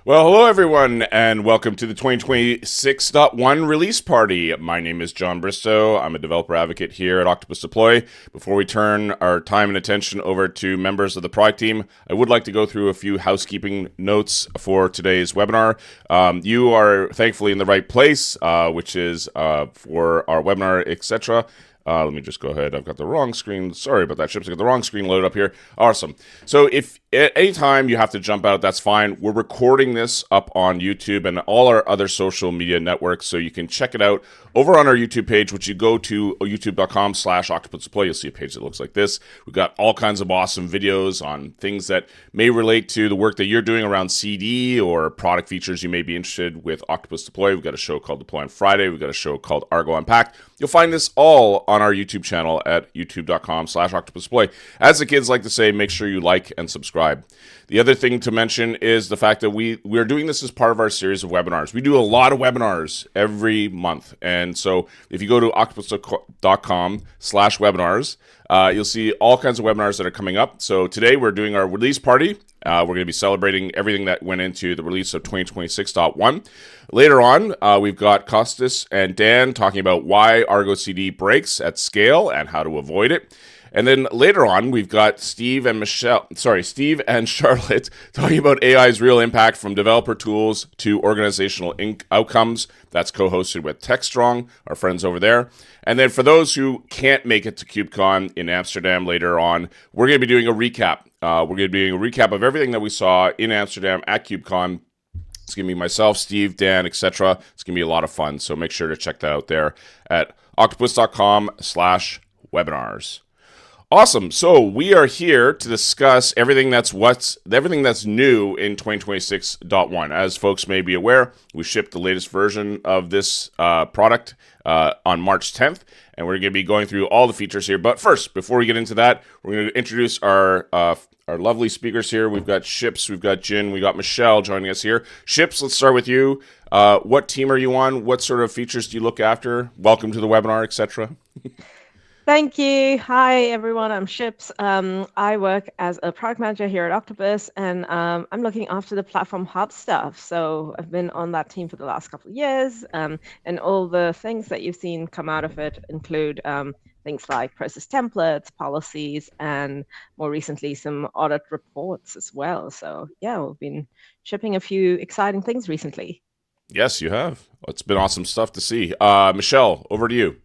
Well, hello everyone, and welcome to the 2026.1 release party. My name is John Bristow. I'm a developer advocate here at Octopus Deploy. Before we turn our time and attention over to members of the product team, I would like to go through a few housekeeping notes for today's webinar. You are thankfully in the right place, which is for our webinar, etc. Let me just go ahead. I've got the wrong screen. Sorry about that, Chips. I got the wrong screen loaded up here. Awesome. So if at any time you have to jump out, that's fine. We're recording this up on YouTube and all our other social media networks, so you can check it out over on our YouTube page, which you go to youtube.com/octopusdeploy. You'll see a page that looks like this. We've got all kinds of awesome videos on things that may relate to the work that you're doing around CD or product features you may be interested with Octopus Deploy. We've got a show called Deploy on Friday. We've got a show called Argo Unpacked. You'll find this all on our YouTube channel at youtube.com/octopusdeploy. As the kids like to say, make sure you like and subscribe. The other thing to mention is the fact that we're doing this as part of our series of webinars. We do a lot of webinars every month. And so if you go to octopus.com/webinars, you'll see all kinds of webinars that are coming up. So today we're doing our release party. We're going to be celebrating everything that went into the release of 2026.1. Later on, we've got Costas and Dan talking about why Argo CD breaks at scale and how to avoid it. And then later on, we've got Steve and Charlotte talking about AI's real impact from developer tools to organizational outcomes. That's co-hosted with TechStrong, our friends over there. And then for those who can't make it to KubeCon in Amsterdam later on, we're going to be doing a recap. We're going to be doing a recap of everything that we saw in Amsterdam at KubeCon. It's going to be myself, Steve, Dan, etc. It's going to be a lot of fun. So make sure to check that out there at octopus.com/webinars. Awesome. So we are here to discuss everything that's new in 2026.1. As folks may be aware, we shipped the latest version of this product on March 10th, and we're going to be going through all the features here. But first, before we get into that, we're going to introduce our lovely speakers here. We've got Ships, we've got Jin, we got Michelle joining us here. Ships, let's start with you. What team are you on? What sort of features do you look after? Welcome to the webinar, etc. Thank you. Hi, everyone. I'm Ships. I work as a product manager here at Octopus, and I'm looking after the platform hub stuff. So I've been on that team for the last couple of years, and all the things that you've seen come out of it include things like process templates, policies, and more recently, some audit reports as well. So yeah, we've been shipping a few exciting things recently. Yes, you have. It's been awesome stuff to see. Michelle, over to you.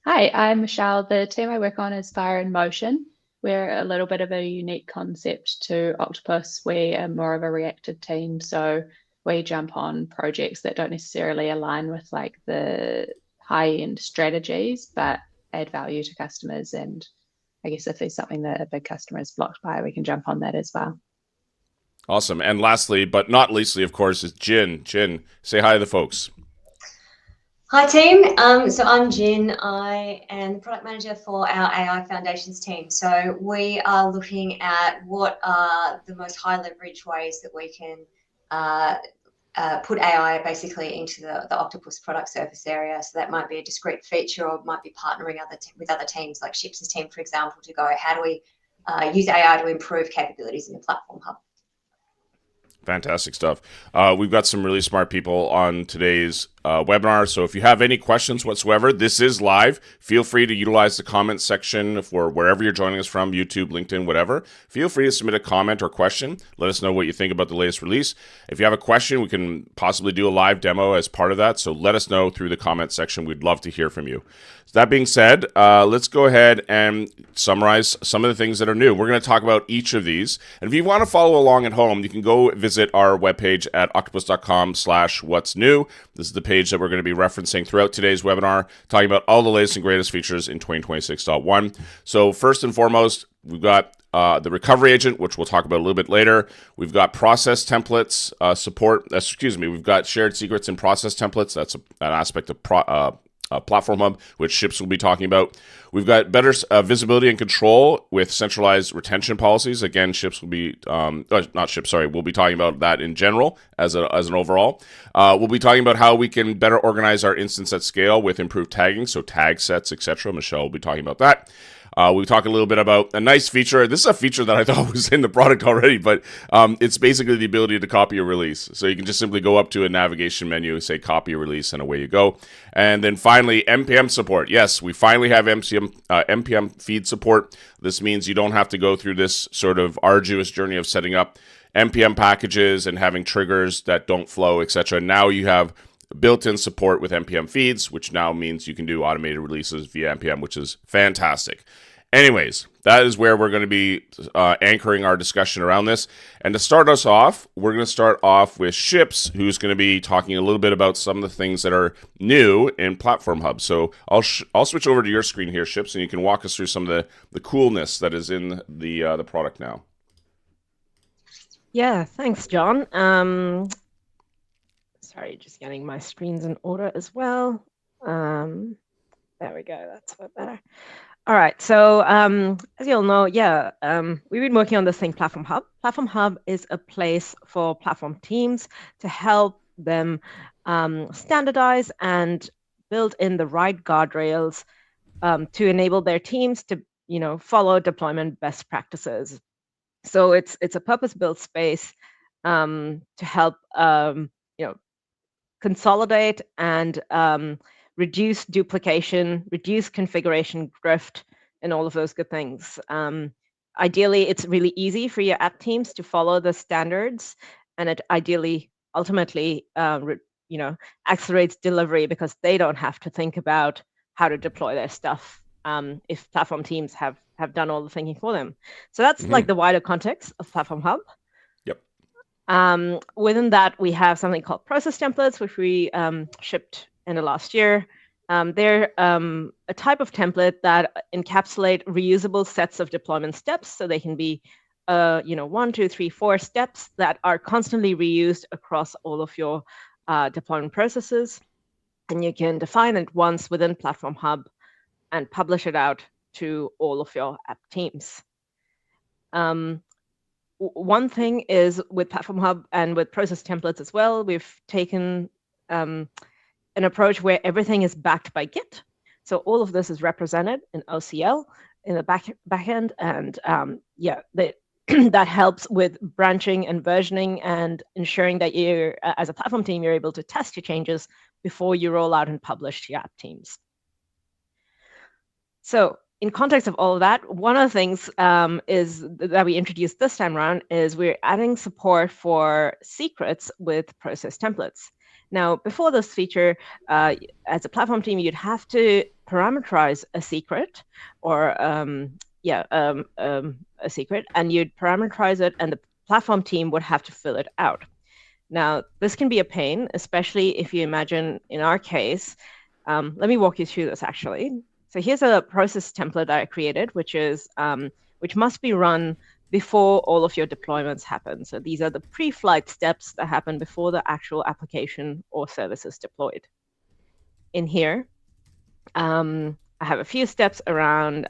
Hi, I'm Michelle. The team I work on is Fire in Motion. We're a little bit of a unique concept to Octopus. We are more of a reactive team, so we jump on projects that don't necessarily align with like the high-end strategies, but add value to customers. And I guess if there's something that a big customer is blocked by, we can jump on that as well. Awesome. And lastly, but not leastly, of course, is Jin. Jin, say hi to the folks. Hi team, so I'm Jin. I am the product manager for our AI Foundations team. So we are looking at what are the most high leverage ways that we can put AI basically into the Octopus product surface area. So that might be a discrete feature, or might be partnering with other teams like Ships' team, for example, to go, how do we use AI to improve capabilities in the platform hub? Fantastic stuff. We've got some really smart people on today's webinar. So if you have any questions whatsoever, this is live. Feel free to utilize the comment section for wherever you're joining us from, YouTube, LinkedIn, whatever. Feel free to submit a comment or question. Let us know what you think about the latest release. If you have a question, we can possibly do a live demo as part of that. So let us know through the comment section. We'd love to hear from you. So that being said, let's go ahead and summarize some of the things that are new. We're going to talk about each of these. And if you want to follow along at home, you can go visit our webpage at octopus.com/what's new. This is the page that we're going to be referencing throughout today's webinar, talking about all the latest and greatest features in 2026.1. So first and foremost, we've got the recovery agent, which we'll talk about a little bit later. We've got process templates support. We've got shared secrets and process templates. That's an aspect of Platform Hub, which Ships will be talking about. We've got better visibility and control with centralized retention policies. Again, Ships will be, we'll be talking about that in general as an overall. We'll be talking about how we can better organize our instance at scale with improved tagging, so tag sets, etc. Michelle will be talking about that. We talk a little bit about a nice feature. This is a feature that I thought was in the product already, but it's basically the ability to copy a release. So you can just simply go up to a navigation menu, say copy a release, and away you go. And then finally, NPM support. Yes, we finally have NPM feed support. This means you don't have to go through this sort of arduous journey of setting up NPM packages and having triggers that don't flow, etc. Now you have built-in support with NPM feeds, which now means you can do automated releases via NPM, which is fantastic. Anyways, that is where we're going to be anchoring our discussion around this. And to start us off, we're going to start off with Ships, who's going to be talking a little bit about some of the things that are new in Platform Hub. So I'll switch over to your screen here, Ships, and you can walk us through some of the coolness that is in the product now. Yeah, thanks, John. Sorry, just getting my screens in order as well. There we go. That's a bit better. All right. So as you all know, we've been working on this thing, Platform Hub. Platform Hub is a place for platform teams to help them standardize and build in the right guardrails to enable their teams to, follow deployment best practices. So it's a purpose-built space to help, consolidate and reduce duplication, reduce configuration drift, and all of those good things. Ideally, it's really easy for your app teams to follow the standards, and it ideally, ultimately, accelerates delivery because they don't have to think about how to deploy their stuff if platform teams have done all the thinking for them. So that's like the wider context of Platform Hub. Within that, we have something called process templates, which we shipped in the last year. They're a type of template that encapsulate reusable sets of deployment steps, so they can be 1, 2, 3, 4 steps that are constantly reused across all of your deployment processes. And you can define it once within Platform Hub and publish it out to all of your app teams. One thing is with Platform Hub and with process templates as well, we've taken an approach where everything is backed by Git. So all of this is represented in OCL in the backend, and that helps with branching and versioning and ensuring that you're, as a platform team, you're able to test your changes before you roll out and publish to your app teams. So in context of all of that, one of the things is that we introduced this time around is we're adding support for secrets with process templates. Now, before this feature, as a platform team, you'd have to parameterize a secret or a secret, and you'd parameterize it, and the platform team would have to fill it out. Now, this can be a pain, especially if you imagine, in our case, let me walk you through this actually. So here's a process template that I created, which must be run before all of your deployments happen. So these are the pre-flight steps that happen before the actual application or service is deployed. In here, I have a few steps around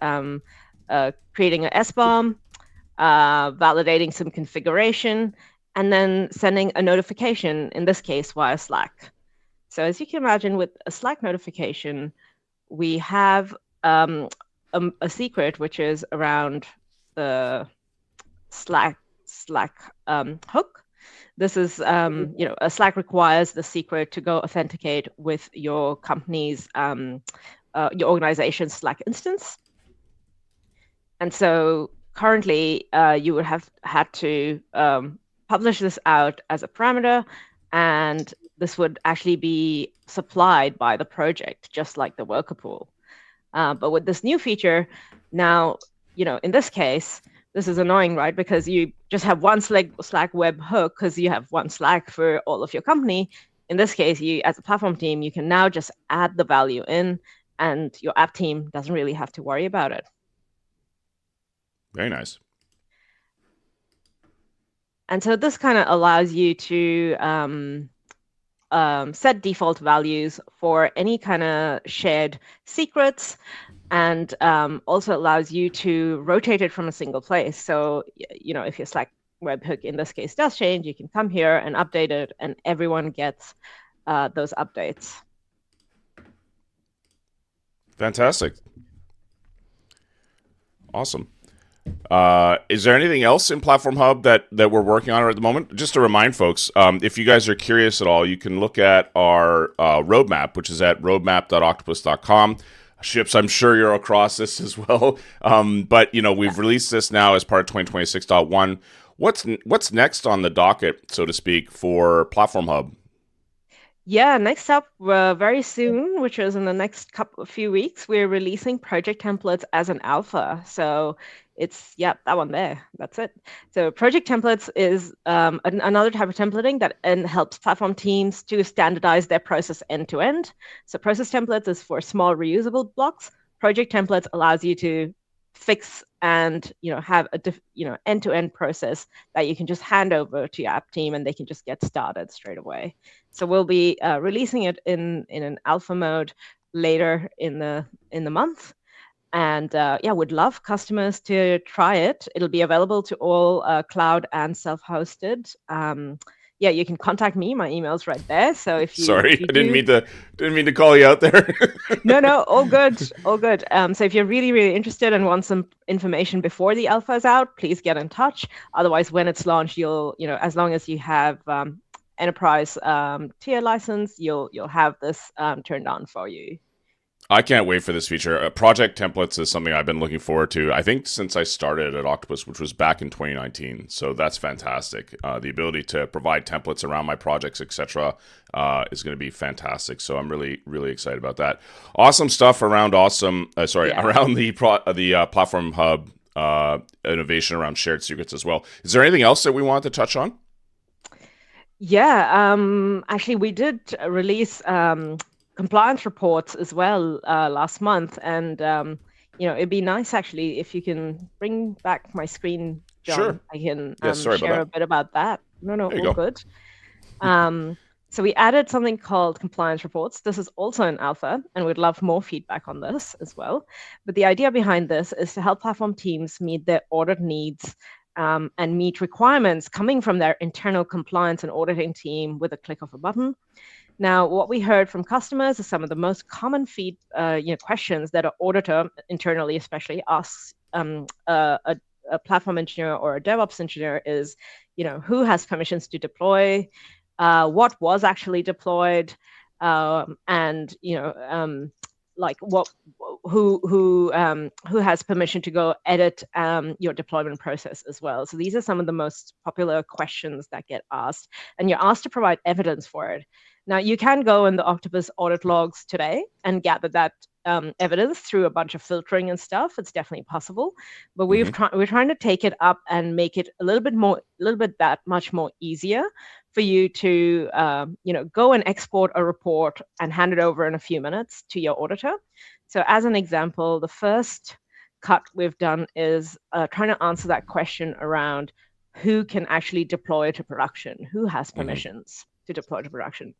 creating an SBOM, validating some configuration, and then sending a notification, in this case, via Slack. So as you can imagine, with a Slack notification, we have a secret, which is around the Slack hook. This is, a Slack requires the secret to go authenticate with your company's, your organization's Slack instance. And so currently, you would have had to publish this out as a parameter, and this would actually be supplied by the project, just like the worker pool. But with this new feature, now, in this case, this is annoying, right? Because you just have one Slack web hook because you have one Slack for all of your company. In this case, you, as a platform team, you can now just add the value in, and your app team doesn't really have to worry about it. Very nice. And so this kind of allows you to set default values for any kind of shared secrets, and also allows you to rotate it from a single place. So, if your Slack webhook in this case does change, you can come here and update it, and everyone gets those updates. Fantastic. Awesome. Is there anything else in Platform Hub that we're working on at the moment? Just to remind folks, if you guys are curious at all, you can look at our roadmap, which is at roadmap.octopus.com. Ships, I'm sure you're across this as well. But we've released this now as part of 2026.1. What's next on the docket, so to speak, for Platform Hub? Yeah, next up, very soon, which is in the next few weeks, we're releasing project templates as an alpha. So it's, that one there. That's it. So project templates is another type of templating that helps platform teams to standardize their process end to end. So process templates is for small reusable blocks. Project templates allows you to fix and have a end-to-end process that you can just hand over to your app team and they can just get started straight away. So we'll be releasing it in an alpha mode later in the month, and would love customers to try it. It'll be available to all cloud and self-hosted. You can contact me. My email's right there. So if you I didn't mean to call you out there. No, all good. So if you're really, really interested and want some information before the alpha is out, please get in touch. Otherwise, when it's launched, you'll as long as you have enterprise tier license, you'll have this turned on for you. I can't wait for this feature. Project templates is something I've been looking forward to, I think, since I started at Octopus, which was back in 2019. So that's fantastic. The ability to provide templates around my projects, etc., is going to be fantastic. So I'm really, really excited about that. Awesome stuff around around the Platform Hub innovation around shared secrets as well. Is there anything else that we wanted to touch on? Yeah, actually, we did release compliance reports as well last month, and it'd be nice actually if you can bring back my screen, John. Sure. I can share a bit about that. No, all go. good. So we added something called compliance reports. This is also in alpha, and we'd love more feedback on this as well. But the idea behind this is to help platform teams meet their audit needs and meet requirements coming from their internal compliance and auditing team with a click of a button. Now, what we heard from customers is some of the most common questions that an auditor internally, especially asks a platform engineer or a DevOps engineer is, who has permissions to deploy, what was actually deployed, and who has permission to go edit your deployment process as well. So these are some of the most popular questions that get asked, and you're asked to provide evidence for it. Now, you can go in the Octopus audit logs today and gather that evidence through a bunch of filtering and stuff. It's definitely possible, but we're trying to take it up and make it a little bit that much more easier for you to go and export a report and hand it over in a few minutes to your auditor. So as an example, the first cut we've done is trying to answer that question around who can actually deploy to production, who has permissions to deploy to production.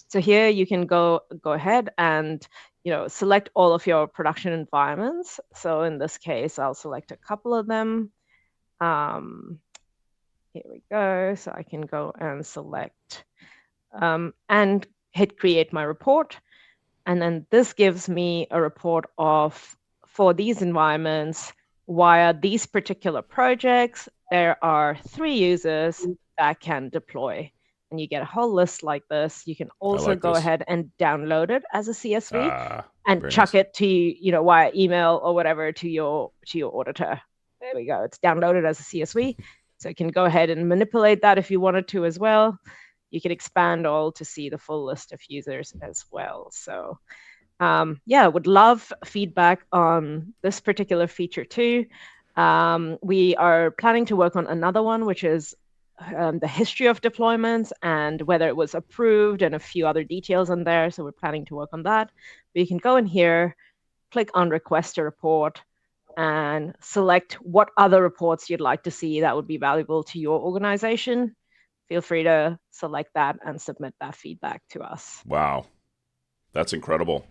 So here you can go ahead and select all of your production environments. So in this case, I'll select a couple of them. Here we go. So I can go and select and hit create my report. And then this gives me a report for these environments, via these particular projects, there are 3 users that can deploy. And you get a whole list like this. You can also go ahead and download it as a CSV and chuck it to via email or whatever to your auditor. There we go. It's downloaded as a CSV. So you can go ahead and manipulate that if you wanted to as well. You can expand all to see the full list of users as well. So would love feedback on this particular feature too. We are planning to work on another one, which is the history of deployments and whether it was approved and a few other details on there. So we're planning to work on that. But you can go in here, click on request a report, and select what other reports you'd like to see that would be valuable to your organization. Feel free to select that and submit that feedback to us. Wow, that's incredible.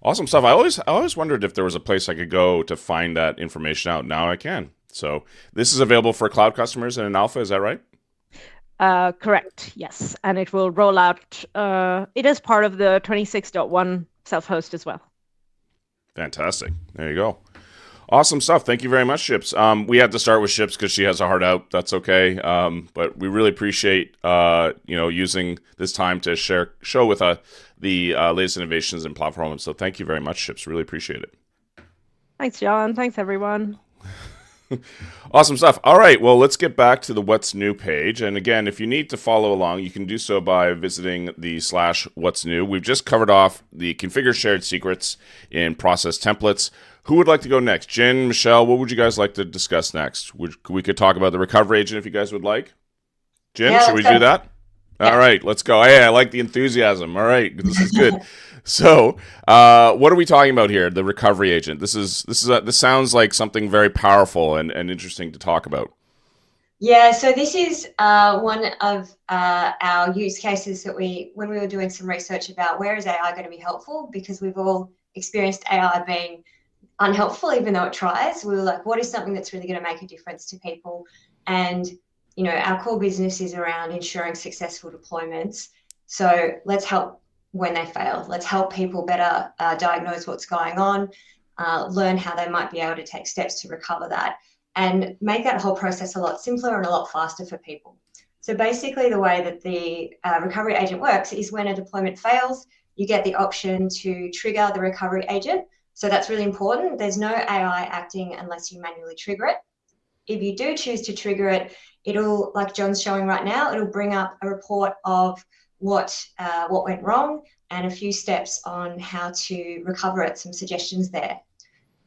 Awesome stuff. I always wondered if there was a place I could go to find that information out. Now I can. So this is available for cloud customers in an alpha, is that right? Correct, yes. And it will roll out, it is part of the 26.1 self-host as well. Fantastic. There you go. Awesome stuff. Thank you very much, Ships. We had to start with Ships because she has a heart out. That's okay. But we really appreciate using this time to show with the latest innovations in platform. So thank you very much, Ships. Really appreciate it. Thanks, John. Thanks, everyone. Awesome stuff. All right, well, let's get back to the What's New page. And again, if you need to follow along, you can do so by visiting the /What's New. We've just covered off the configure shared secrets in process templates. Who would like to go next? Jen, Michelle, what would you guys like to discuss next? We could talk about the recovery agent if you guys would like. Jen, Yeah, should we do that? Yeah. All right, let's go. Hey, I like the enthusiasm. All right, this is good. So, what are we talking about here? The recovery agent. This sounds like something very powerful and interesting to talk about. Yeah, so this is one of our use cases that when we were doing some research about where is AI going to be helpful, because we've all experienced AI being unhelpful, even though it tries. We were like, what is something that's really going to make a difference to people? And our core business is around ensuring successful deployments. So let's help when they fail. Let's help people better diagnose what's going on, learn how they might be able to take steps to recover that, and make that whole process a lot simpler and a lot faster for people. So basically the way that the recovery agent works is when a deployment fails, you get the option to trigger the recovery agent. So that's really important. There's no AI acting unless you manually trigger it. If you do choose to trigger it, it'll, like John's showing right now, it'll bring up a report of what went wrong and a few steps on how to recover it, some suggestions there.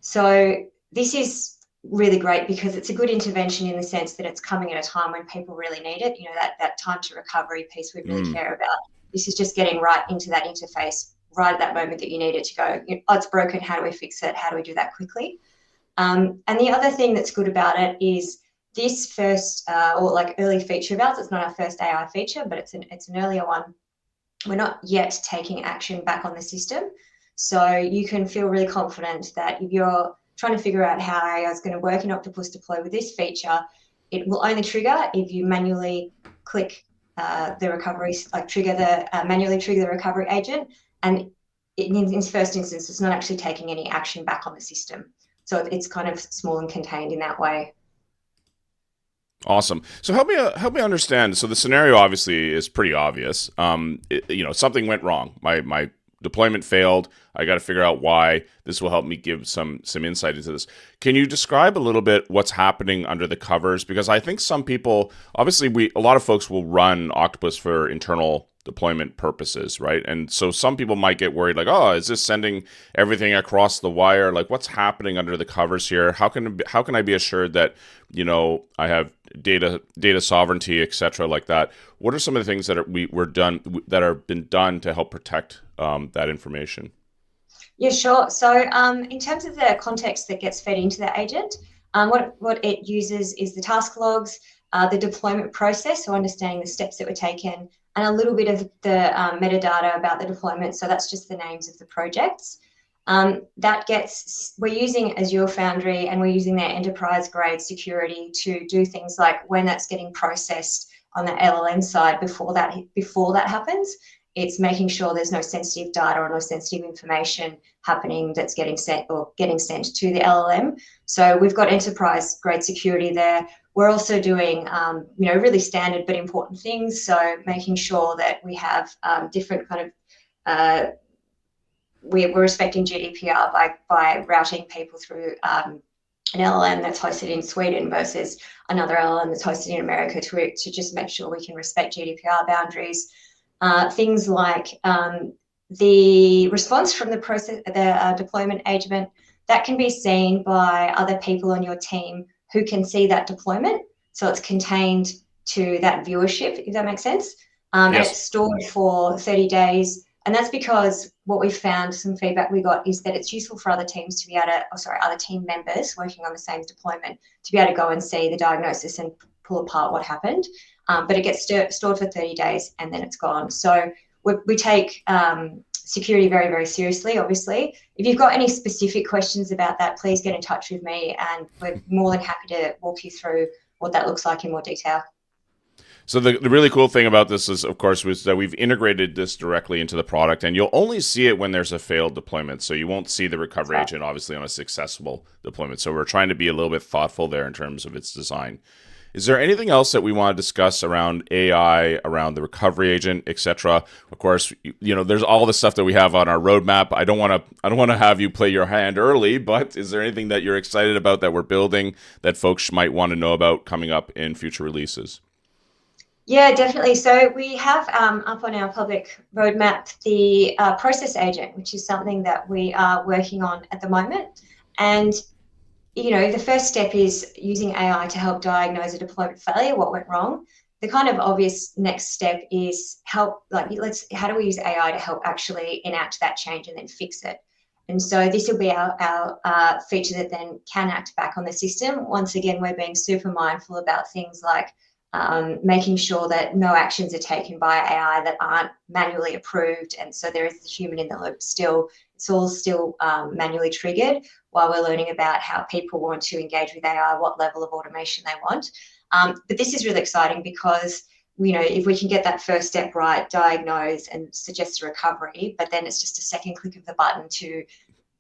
So this is really great because it's a good intervention in the sense that it's coming at a time when people really need it. That time to recovery piece we really care about. This is just getting right into that interface right at that moment that you need it to go, oh, it's broken, how do we fix it? How do we do that quickly? And the other thing that's good about it is this first early feature of ours. It's not our first AI feature, but it's an earlier one. We're not yet taking action back on the system. So you can feel really confident that if you're trying to figure out how AI is going to work in Octopus Deploy with this feature, it will only trigger if you manually click the recovery, manually trigger the recovery agent. And in this first instance, it's not actually taking any action back on the system. So it's kind of small and contained in that way. Awesome. So help me understand. So the scenario obviously is pretty obvious. Something went wrong. My deployment failed. I got to figure out why. This will help me give some insight into this. Can you describe a little bit what's happening under the covers? Because I think some people, obviously, a lot of folks will run Octopus for internal deployment purposes, right? And so some people might get worried, like, oh, is this sending everything across the wire? Like, what's happening under the covers here? How can I be assured that I have data sovereignty, etc., like that? What are some of the things that have been done to help protect that information? Yeah, sure. So in terms of the context that gets fed into the agent, what it uses is the task logs, the deployment process, so understanding the steps that were taken, and a little bit of the metadata about the deployment. So that's just the names of the projects. We're using Azure Foundry, and we're using their enterprise grade security to do things like when that's getting processed on the LLM side before that happens. It's making sure there's no sensitive data or no sensitive information happening that's getting sent to the LLM. So we've got enterprise grade security there. We're also doing, really standard but important things. So making sure that we have different kind of, we're respecting GDPR by routing people through an LLM that's hosted in Sweden versus another LLM that's hosted in America to just make sure we can respect GDPR boundaries. Things like the response from the deployment agent, that can be seen by other people on your team who can see that deployment. So it's contained to that viewership, if that makes sense. Yes. And it's stored for 30 days. And that's because what we found, some feedback we got, is that it's useful for other teams to be able to, other team members working on the same deployment to be able to go and see the diagnosis and pull apart what happened. But it gets stored for 30 days and then it's gone. So we take security very, very seriously, obviously. If you've got any specific questions about that, please get in touch with me and we're more than happy to walk you through what that looks like in more detail. So the really cool thing about this is, of course, was that we've integrated this directly into the product, and you'll only see it when there's a failed deployment. So you won't see the recovery agent, obviously, on a successful deployment. So we're trying to be a little bit thoughtful there in terms of its design. Is there anything else that we want to discuss around AI, around the recovery agent, etc.? Of course, there's all the stuff that we have on our roadmap. I don't want to have you play your hand early, but is there anything that you're excited about that we're building that folks might want to know about coming up in future releases? Yeah, definitely. So we have up on our public roadmap the process agent, which is something that we are working on at the moment. And the first step is using AI to help diagnose a deployment failure, what went wrong. The kind of obvious next step is how do we use AI to help actually enact that change and then fix it? And so this will be our feature that then can act back on the system. Once again, we're being super mindful about things like making sure that no actions are taken by AI that aren't manually approved. And so there is the human in the loop still. It's all still manually triggered while we're learning about how people want to engage with AI, what level of automation they want. But this is really exciting because, if we can get that first step right, diagnose and suggest a recovery, but then it's just a second click of the button to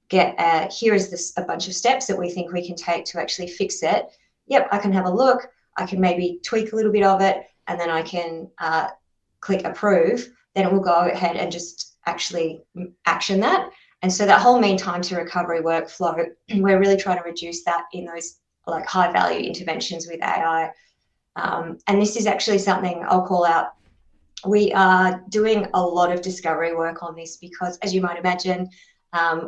get, here is a bunch of steps that we think we can take to actually fix it. Yep, I can have a look. I can maybe tweak a little bit of it, and then I can click approve. Then it will go ahead and just actually action that. And so that whole mean time to recovery workflow, we're really trying to reduce that in those high value interventions with AI. And this is actually something I'll call out. We are doing a lot of discovery work on this because, as you might imagine,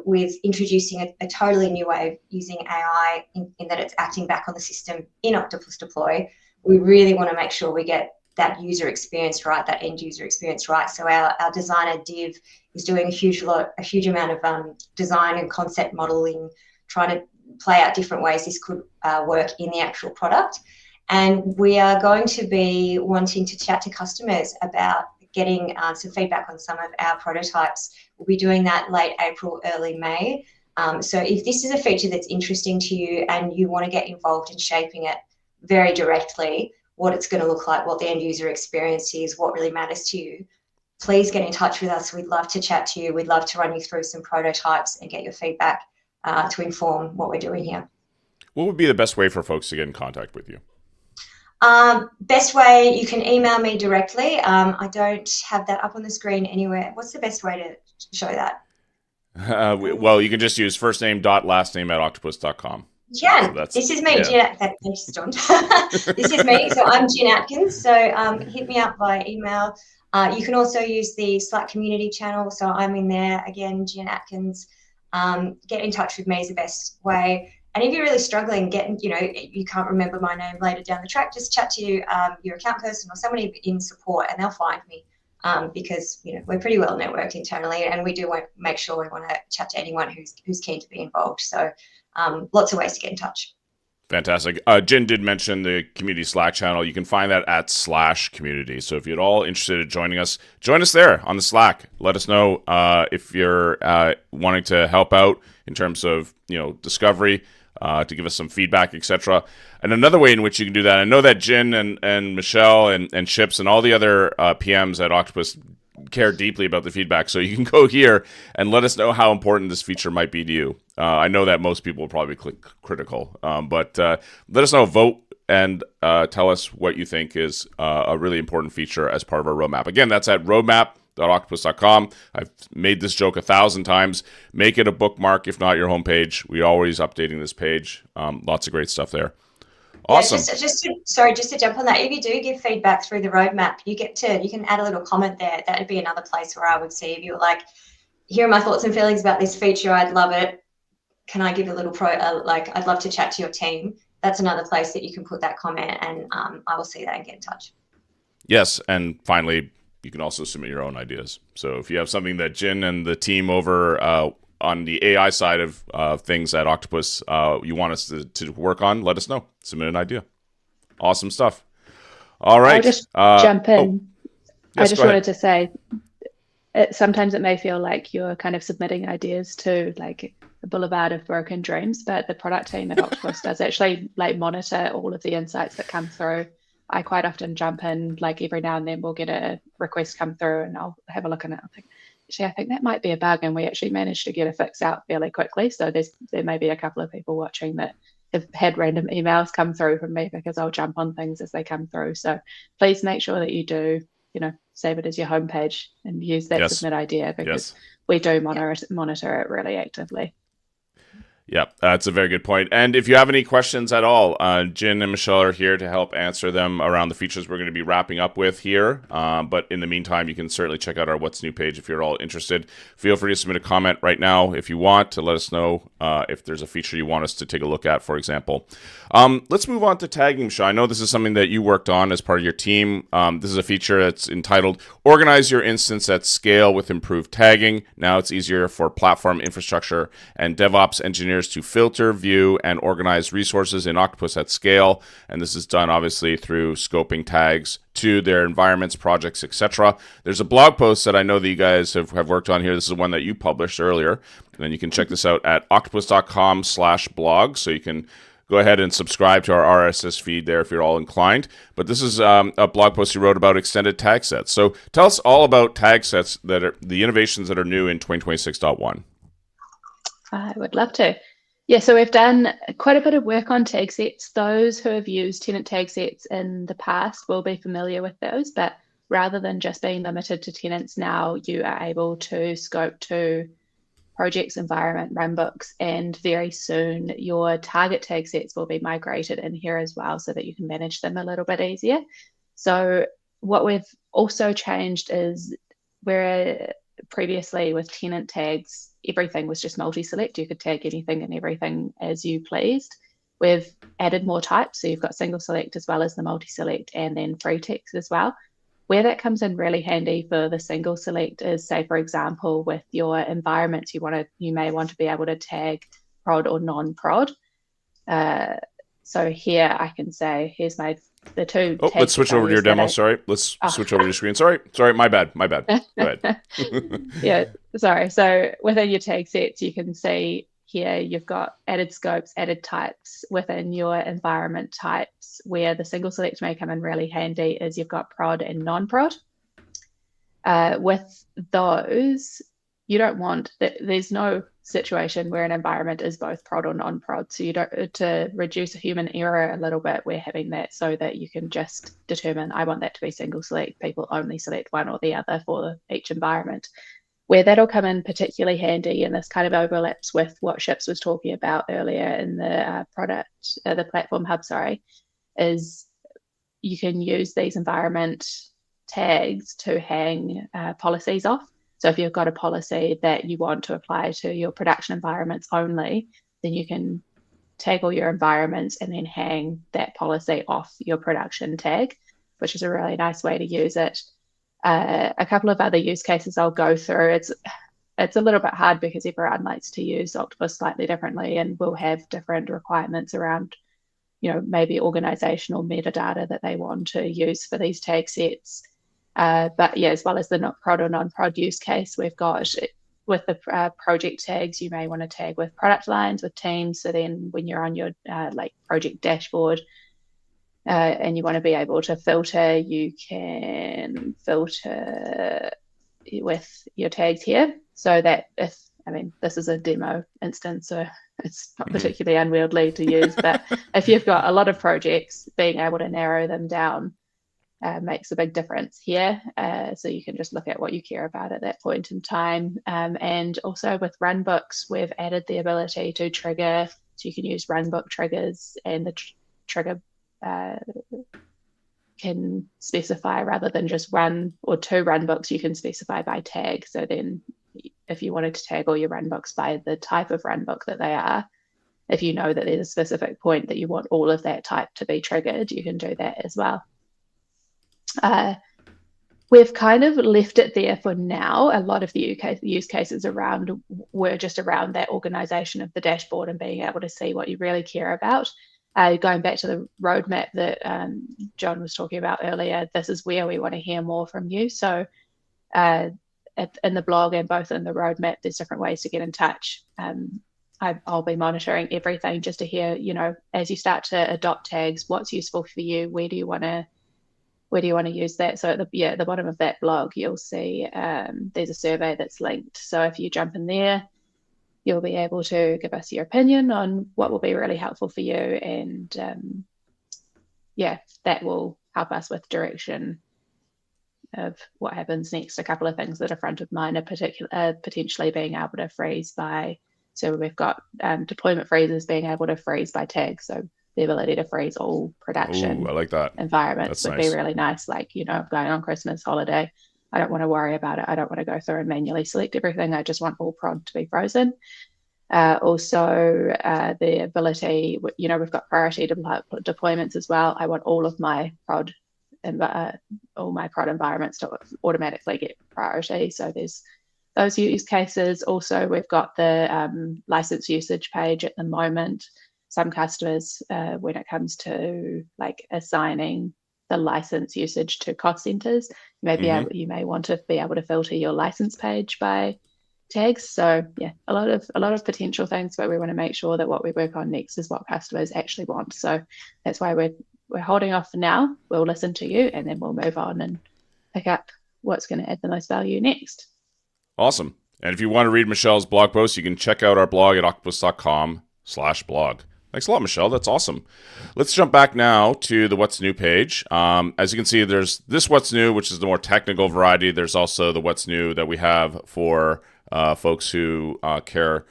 with introducing a totally new way of using AI in that it's acting back on the system in Octopus Deploy, we really want to make sure we get that user experience right, that end user experience right. So our designer Div is doing a huge amount of design and concept modeling, trying to play out different ways this could work in the actual product. And we are going to be wanting to chat to customers about getting some feedback on some of our prototypes. We'll be doing that late April, early May. So if this is a feature that's interesting to you and you want to get involved in shaping it very directly, what it's going to look like, what the end user experience is, what really matters to you, please get in touch with us. We'd love to chat to you. We'd love to run you through some prototypes and get your feedback to inform what we're doing here. What would be the best way for folks to get in contact with you? Best way, you can email me directly. I don't have that up on the screen anywhere. What's the best way to show that? Well, you can just use first name dot last name at octopus.com. Yeah, so this is me, Jen. Thanks, John. This is me. So I'm Jen Atkins. So hit me up via email. You can also use the Slack community channel. So I'm in there again, Jen Atkins. Get in touch with me is the best way. And if you're really struggling, you can't remember my name later down the track, just chat to your account person or somebody in support, and they'll find me because we're pretty well networked internally, and we do want to make sure we want to chat to anyone who's keen to be involved. So lots of ways to get in touch. Fantastic. Jen did mention the community Slack channel. You can find that at /community. So if you're at all interested in joining us, join us there on the Slack. Let us know if you're wanting to help out in terms of discovery. To give us some feedback, etc. And another way in which you can do that, I know that Jen and Michelle and Chips and all the other PMs at Octopus care deeply about the feedback. So you can go here and let us know how important this feature might be to you. I know that most people will probably click critical, but let us know, vote, and tell us what you think is a really important feature as part of our roadmap. Again, that's at roadmap.octopus.com. I've made this joke 1,000 times. Make it a bookmark, if not your homepage. We're always updating this page. Lots of great stuff there. Awesome. Yeah, just to jump on that, if you do give feedback through the roadmap, you can add a little comment there. That would be another place where I would see if you were like, here are my thoughts and feelings about this feature. I'd love it. Can I give a little I'd love to chat to your team. That's another place that you can put that comment, and I will see that and get in touch. Yes, and finally, you can also submit your own ideas. So if you have something that Jen and the team over on the AI side of things at Octopus you want us to work on, let us know. Submit an idea. Awesome stuff. All right. I'll just jump in. Yes, I just wanted to say, sometimes it may feel like you're kind of submitting ideas to like a boulevard of broken dreams, but the product team at Octopus does actually monitor all of the insights that come through I quite often jump in, like every now and then we'll get a request come through and I'll have a look at it. I think that might be a bug, and we actually managed to get a fix out fairly quickly. So there may be a couple of people watching that have had random emails come through from me, because I'll jump on things as they come through. So please make sure that you do, save it as your homepage and use that submit idea, because we do monitor it really actively. Yeah, that's a very good point. And if you have any questions at all, Jen and Michelle are here to help answer them around the features we're going to be wrapping up with here. But in the meantime, you can certainly check out our What's New page if you're all interested. Feel free to submit a comment right now if you want to let us know if there's a feature you want us to take a look at, for example. Let's move on to tagging, Michelle. I know this is something that you worked on as part of your team. This is a feature that's entitled Organize Your Instance at Scale with Improved Tagging. Now it's easier for platform infrastructure and DevOps engineers to filter, view, and organize resources in Octopus at scale. And this is done obviously through scoping tags to their environments, projects, etc. There's a blog post that I know that you guys have worked on here. This is one that you published earlier. And then you can check this out at octopus.com/blog. So you can go ahead and subscribe to our RSS feed there if you're all inclined. But this is a blog post you wrote about extended tag sets. So tell us all about tag sets, that are the innovations that are new in 2026.1. I would love to. Yeah, so we've done quite a bit of work on tag sets. Those who have used tenant tag sets in the past will be familiar with those, but rather than just being limited to tenants, now you are able to scope to projects, environment, runbooks, and very soon your target tag sets will be migrated in here as well, so that you can manage them a little bit easier. So what we've also changed is, where previously with tenant tags, everything was just multi-select. You could tag anything and everything as you pleased. We've added more types. So you've got single select as well as the multi-select, and then free text as well. Where that comes in really handy for the single select is, say, for example, with your environments, you may want to be able to tag prod or non-prod. So here I can say, here's the two. Oh, let's switch over to your demo. Sorry. Let's switch over to your screen. Sorry. My bad. Go ahead. Yeah, sorry. So within your tag sets, you can see here you've got added scopes, added types within your environment types. Where the single select may come in really handy is you've got prod and non-prod. With those, you don't want that. There's no situation where an environment is both prod or non-prod. So to reduce a human error a little bit, we're having that so that you can just determine, I want that to be single select. People only select one or the other for each environment. Where that'll come in particularly handy, and this kind of overlaps with what Ships was talking about earlier in the the platform hub, is you can use these environment tags to hang policies off. So if you've got a policy that you want to apply to your production environments only, then you can tag all your environments and then hang that policy off your production tag, which is a really nice way to use it. A couple of other use cases I'll go through. It's a little bit hard because everyone likes to use Octopus slightly differently, and will have different requirements around, maybe organizational metadata that they want to use for these tag sets. But yeah, as well as the not prod or non-prod use case, we've got with the project tags, you may want to tag with product lines, with teams. So then when you're on your project dashboard, and you want to be able to filter, you can filter with your tags here. So that this is a demo instance, so it's not particularly unwieldy to use, but if you've got a lot of projects, being able to narrow them down makes a big difference here. So you can just look at what you care about at that point in time. And also with runbooks, we've added the ability to trigger, so you can use runbook triggers, and the trigger can specify, rather than just one or two runbooks, you can specify by tag. So then if you wanted to tag all your runbooks by the type of runbook that they are, if you know that there's a specific point that you want all of that type to be triggered, you can do that as well. We've kind of left it there for now. A lot of the use cases were just around that organization of the dashboard and being able to see what you really care about. Going back to the roadmap that John was talking about earlier, this is where we want to hear more from you. So in the blog and both in the roadmap, there's different ways to get in touch. I'll be monitoring everything just to hear, as you start to adopt tags, what's useful for you, where do you want to where do you want to use that? So at the bottom of that blog, you'll see there's a survey that's linked. So if you jump in there, you'll be able to give us your opinion on what will be really helpful for you. And that will help us with direction of what happens next. A couple of things that are front of mind are potentially being able to freeze by, so we've got deployment freezes being able to freeze by tags. So the ability to freeze all production I like that. environments That's would nice. be really nice. Like, going on Christmas holiday, I don't want to worry about it. I don't want to go through and manually select everything. I just want all prod to be frozen. Also, the ability, we've got priority deployments as well. I want all of my prod environments to automatically get priority. So there's those use cases. Also, we've got the license usage page at the moment. Some customers, when it comes to like assigning the license usage to cost centers, you may want to be able to filter your license page by tags. So yeah, a lot of potential things, but we want to make sure that what we work on next is what customers actually want. So that's why we're holding off for now. We'll listen to you, and then we'll move on and pick up what's going to add the most value next. Awesome. And if you want to read Michelle's blog post, you can check out our blog at octopus.com/blog. Thanks a lot, Michelle. That's awesome. Let's jump back now to the What's New page. As you can see, there's this What's New, which is the more technical variety. There's also the What's New that we have for folks who care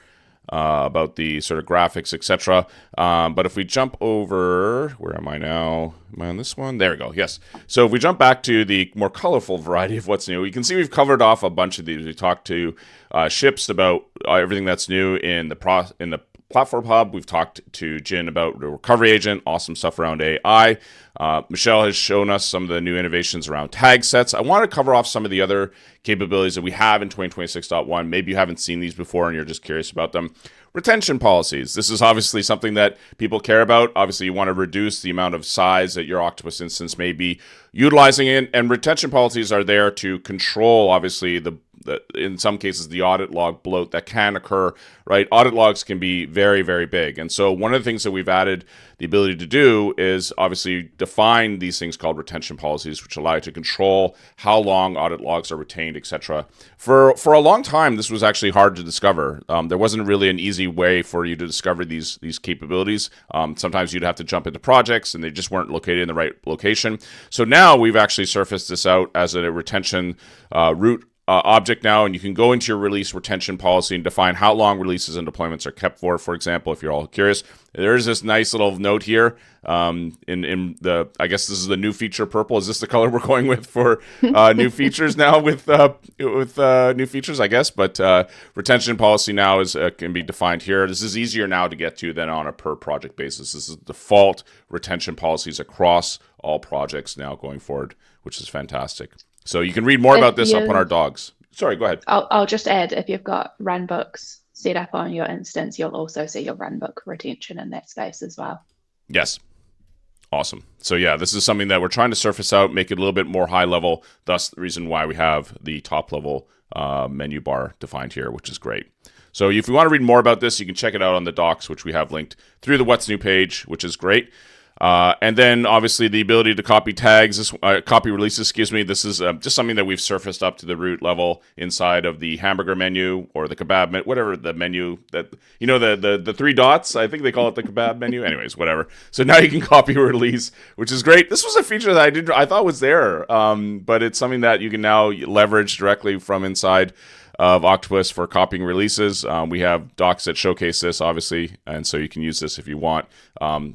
about the sort of graphics, etc. But if we jump over, where am I now? Am I on this one? There we go. Yes. So if we jump back to the more colorful variety of What's New, you can see we've covered off a bunch of these. We talked to Ships about everything that's new in the Platform Hub. We've talked to Jin about the recovery agent, awesome stuff around AI. Michelle has shown us some of the new innovations around tag sets. I want to cover off some of the other capabilities that we have in 2026.1. Maybe you haven't seen these before and you're just curious about them. Retention policies. This is obviously something that people care about. Obviously, you want to reduce the amount of size that your Octopus instance may be utilizing it. And retention policies are there to control, obviously, in some cases, the audit log bloat that can occur, right? Audit logs can be very, very big. And so one of the things that we've added the ability to do is obviously define these things called retention policies, which allow you to control how long audit logs are retained, etc. For a long time, this was actually hard to discover. There wasn't really an easy way for you to discover these capabilities. Sometimes you'd have to jump into projects and they just weren't located in the right location. So now we've actually surfaced this out as a retention root object now, and you can go into your release retention policy and define how long releases and deployments are kept for. For example, if you're all curious, there's this nice little note here in the, I guess this is the new feature purple. Is this the color we're going with for new features now with new features, I guess? But retention policy now is can be defined here. This is easier now to get to than on a per project basis. This is default retention policies across all projects now going forward, which is fantastic. So you can read more about this up on our dogs. Sorry, go ahead. I'll just add, if you've got runbooks set up on your instance, you'll also see your runbook retention in that space as well. Yes. Awesome. So yeah, this is something that we're trying to surface out, make it a little bit more high level. Thus the reason why we have the top level menu bar defined here, which is great. So if you want to read more about this, you can check it out on the docs, which we have linked through the What's New page, which is great. And then obviously the ability to copy tags, copy releases, This is just something that we've surfaced up to the root level inside of the hamburger menu or the kebab menu, whatever the menu that, the three dots, I think they call it the kebab menu. Anyways, whatever. So now you can copy release, which is great. This was a feature that I thought was there, but it's something that you can now leverage directly from inside of Octopus for copying releases. We have docs that showcase this, obviously, and so you can use this if you want,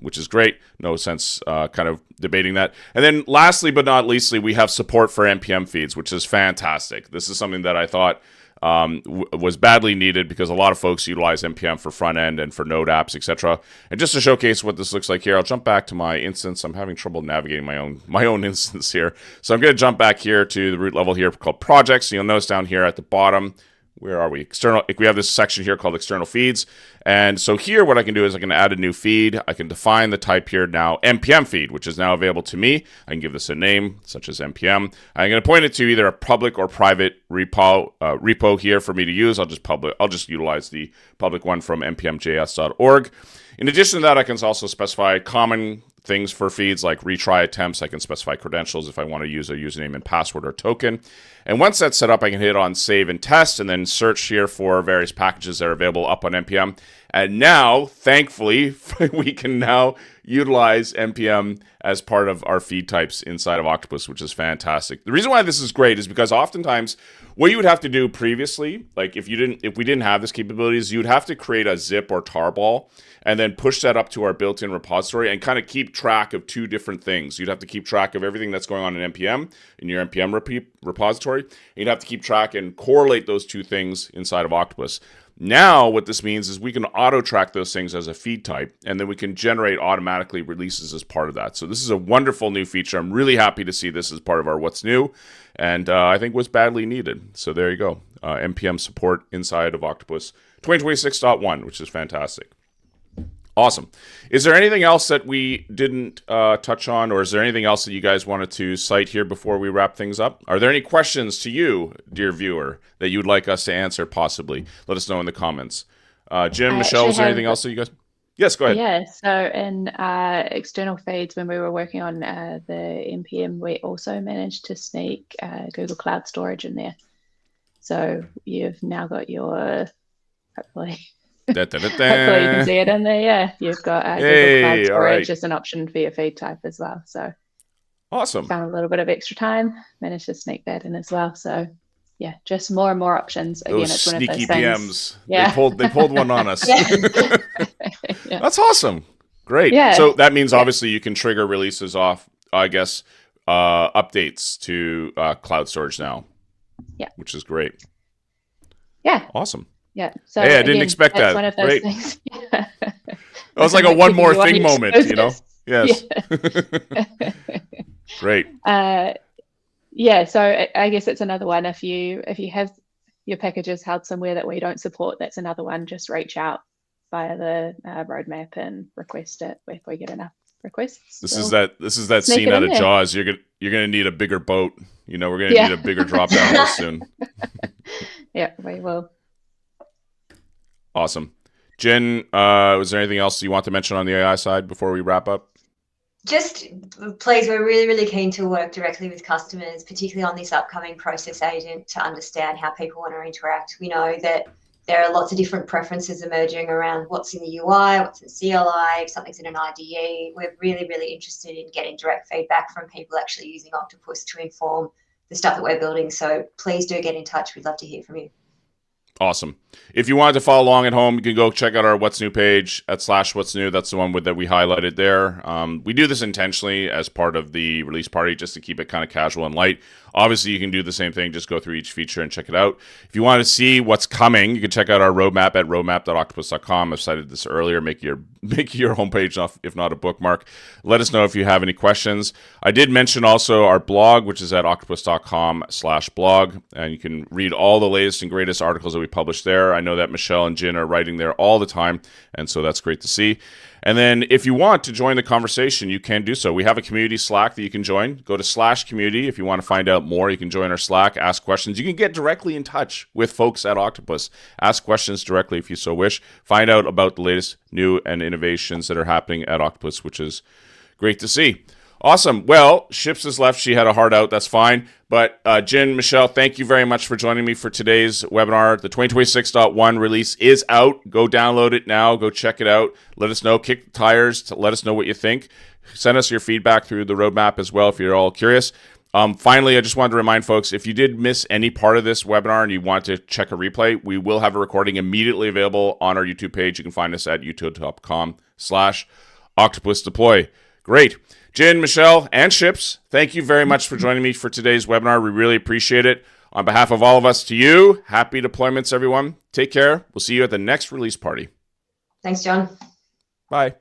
which is great. No sense kind of debating that. And then lastly but not leastly, we have support for NPM feeds, which is fantastic. This is something that I thought was badly needed because a lot of folks utilize NPM for front end and for node apps, etc. And just to showcase what this looks like here, I'll jump back to my instance. I'm having trouble navigating my own instance here. So I'm going to jump back here to the root level here called projects. You'll notice down here at the bottom, where are we? External. We have this section here called external feeds. And so here what I can do is I can add a new feed. I can define the type here now, NPM feed, which is now available to me. I can give this a name, such as NPM. I'm going to point it to either a public or private repo here for me to use. I'll just utilize the public one from npmjs.org. In addition to that, I can also specify common things for feeds like retry attempts. I can specify credentials if I want to use a username and password or token. And once that's set up, I can hit on save and test and then search here for various packages that are available up on NPM. And now, thankfully, we can now utilize NPM as part of our feed types inside of Octopus, which is fantastic. The reason why this is great is because oftentimes what you would have to do previously, like if we didn't have this capabilities, you'd have to create a zip or tarball and then push that up to our built-in repository and kind of keep track of two different things. You'd have to keep track of everything that's going on in NPM, in your NPM repository. You'd have to keep track and correlate those two things inside of Octopus. Now, what this means is we can auto-track those things as a feed type, and then we can generate automatically releases as part of that. So this is a wonderful new feature. I'm really happy to see this as part of our What's New, and I think was badly needed. So there you go. NPM support inside of Octopus 2026.1, which is fantastic. Awesome. Is there anything else that we didn't touch on, or is there anything else that you guys wanted to cite here before we wrap things up? Are there any questions to you, dear viewer, that you'd like us to answer possibly? Let us know in the comments. Jim, Michelle, is there anything else that you guys... Yes, go ahead. Yeah, so in external feeds, when we were working on the NPM, we also managed to sneak Google Cloud Storage in there. So you've now got your, hopefully... Hopefully you can see it in there. Yeah, you've got Google Cloud Storage as an option for your feed type as well. So awesome. Found a little bit of extra time, managed to sneak that in as well. So yeah, just more and more options. Again, those it's one of those sneaky things. PMs. Yeah. They pulled one on us. Yeah. That's awesome. Great. Yeah. So that means obviously you can trigger releases off, I guess, updates to cloud storage now. Yeah. Which is great. Yeah. Awesome. Yeah. So hey, I didn't expect that. One of those Great. things. Yeah. That was like a one more thing moment, you know? Yes. Yeah. Great. Yeah. So I guess it's another one. If you have your packages held somewhere that we don't support, that's another one. Just reach out via the roadmap and request it if we get enough requests. This is that scene out of Jaws. You're gonna need a bigger boat. You know, we're gonna need a bigger drop down list soon. Yeah, we will. Awesome. Jen, was there anything else you want to mention on the AI side before we wrap up? Just please, we're really, really keen to work directly with customers, particularly on this upcoming process agent, to understand how people want to interact. We know that there are lots of different preferences emerging around what's in the UI, what's in CLI, if something's in an IDE. We're really, really interested in getting direct feedback from people actually using Octopus to inform the stuff that we're building. So please do get in touch. We'd love to hear from you. Awesome. If you wanted to follow along at home, you can go check out our What's New page at /What's New. That's the one that we highlighted there. We do this intentionally as part of the release party just to keep it kind of casual and light. Obviously, you can do the same thing. Just go through each feature and check it out. If you want to see what's coming, you can check out our roadmap at roadmap.octopus.com. I've cited this earlier. Make your homepage, if not a bookmark. Let us know if you have any questions. I did mention also our blog, which is at octopus.com/blog. And you can read all the latest and greatest articles that we publish there. I know that Michelle and Jin are writing there all the time, and so that's great to see. And then if you want to join the conversation, you can do so. We have a community Slack that you can join. Go to /community if you want to find out more. You can join our Slack, ask questions. You can get directly in touch with folks at Octopus. Ask questions directly if you so wish. Find out about the latest new and innovations that are happening at Octopus, which is great to see. Awesome. Well, Ships has left. She had a heart out. That's fine. But Jen, Michelle, thank you very much for joining me for today's webinar. The 2026.1 release is out. Go download it now. Go check it out. Let us know. Kick the tires. Let us know what you think. Send us your feedback through the roadmap as well if you're all curious. Finally, I just wanted to remind folks, if you did miss any part of this webinar and you want to check a replay, we will have a recording immediately available on our YouTube page. You can find us at youtube.com/octopusdeploy. Great. Jen, Michelle, and Ships, thank you very much for joining me for today's webinar. We really appreciate it. On behalf of all of us to you, happy deployments, everyone. Take care. We'll see you at the next release party. Thanks, John. Bye.